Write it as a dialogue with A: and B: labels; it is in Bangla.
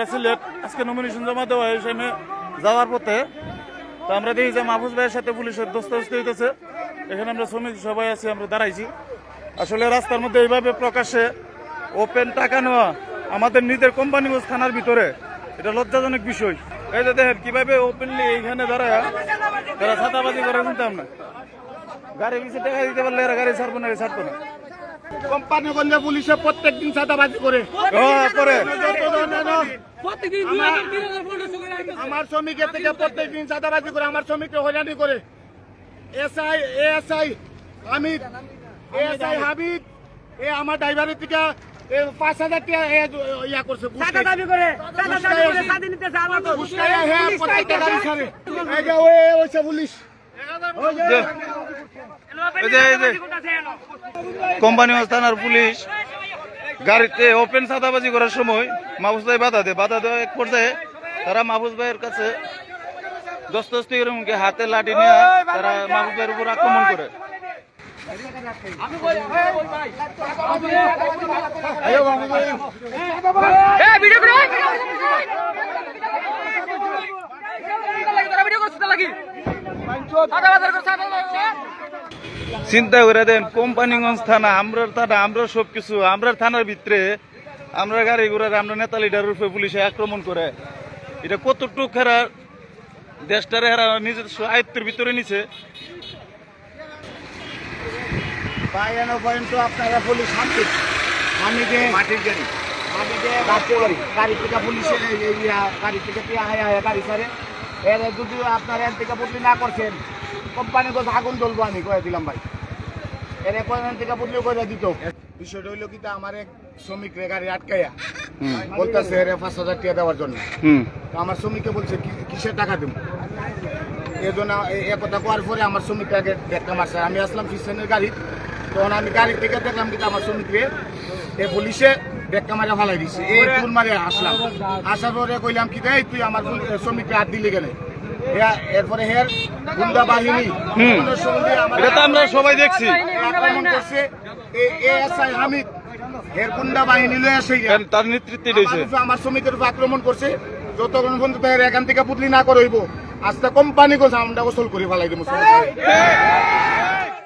A: আমরা সিলেট আজকে নমিনেশন জমা দেওয়া হিসেবে যাওয়ার পথে তো আমরা দেখি যে মাহফুজ ভাইয়ের সাথে পুলিশের দোস্তাদস্তি হইতেছে। এখানে আমরা শ্রমিক সবাই আছি, আমরা দাঁড়াইছি। আসলে রাস্তার মধ্যে এইভাবে প্রকাশ্যে ওপেন টাকা নেওয়া আমাদের নিজের কোম্পানিগঞ্জ থানার ভিতরে এটা লজ্জাজনক বিষয়। এই যে দেখেন কিভাবে ওপেনলি এইখানে দাঁড়ায় তারা ছাতাবাজি করে শুনতাম না। গাড়ি পিছিয়ে টাকা দিতে পারলে এরা গাড়ি ছাড়বো না, ছাড়বো না।
B: কোম্পানিগঞ্জে পুলিশে প্রত্যেকদিন চাঁদাবাজি করে আমার শ্রমিকের থেকে প্রত্যেকদিন চাঁদাবাজি করে, আমার শ্রমিককে হয়রানি করে। এএসআই হাবিব এ আমার ড্রাইভারের থেকে 5,000 টাকা ইয়া করছে, পুলিশ
A: কোম্পানিগঞ্জ থানার পুলিশ গাড়িতে ওপেন চাঁদাবাজি করার সময় মাহফুজ ভাই বাধা দেওয়া এক পর্যায়ে তারা মাহফুজ ভাইয়ের কাছে দস্তদস্তি করে মুখে হাতে লাঠি নিয়ে তারা মাহফুজ ভাইয়ের উপর আক্রমণ করে। চিন্তা করে দেন, কোম্পানিগঞ্জ থানা, আমরা সবকিছু আমরা থানার ভিতরে, আমরা গাড়ি ঘোড়ার, আমরা নেতা লিডার রূপে পুলিশে আক্রমণ করে। এটা কতটুক হেরা দেশটারে হেরা নিজের আয়ত্তের ভিতরে নিছে।
B: আপনারা পুলিশ আমি যে মাটির গাড়ি গাড়ি থেকে পুলিশের গাড়ি থেকে গাড়ি ছাড়ে এর যদি আপনারা এর থেকে বদলি না করছেন কোম্পানিগঞ্জ আগুন জ্বলবো, আমি কয়ে দিলাম ভাই। এর এখান থেকে বদলি করে দিত। বিষয়টা হইলো কি, আমার এক শ্রমিক গাড়ি আটকাইয়া বলতেছে 5,000 টাকা দেওয়ার জন্য। তো আমার শ্রমিককে বলছে কিসের টাকা দেব, এই জন্য এ কথা করার পরে আমার শ্রমিককে আগে দেখা মারছে। আমি আসলাম কিষেনের গাড়ি, তখন আমি গাড়ি থেকে দেখলাম কিন্তু আমার শ্রমিককে এ পুলিশে দেখা মারে ফালাই দিচ্ছে। এই ফুল মারে আসলাম, আসার পরে কইলাম কি দেয় তুই আমার শ্রমিককে হাত দিলি গেলে। এরপরে হের গুন্ডা বাহিনী
A: আমরা সবাই দেখছি
B: আক্রমণ করছে। এএসআই হামিদ এর গুন্ডা বাহিনী লয়ে আসে
A: তার নেতৃত্বে দিয়েছে,
B: আমার শ্রমিকের উপর আক্রমণ করছে। যতক্ষণ পর্যন্ত এখান থেকে পুতলি না করে হইব আজকে কোম্পানি গোছ আমরা গোসল করে ফেলাই দেবো।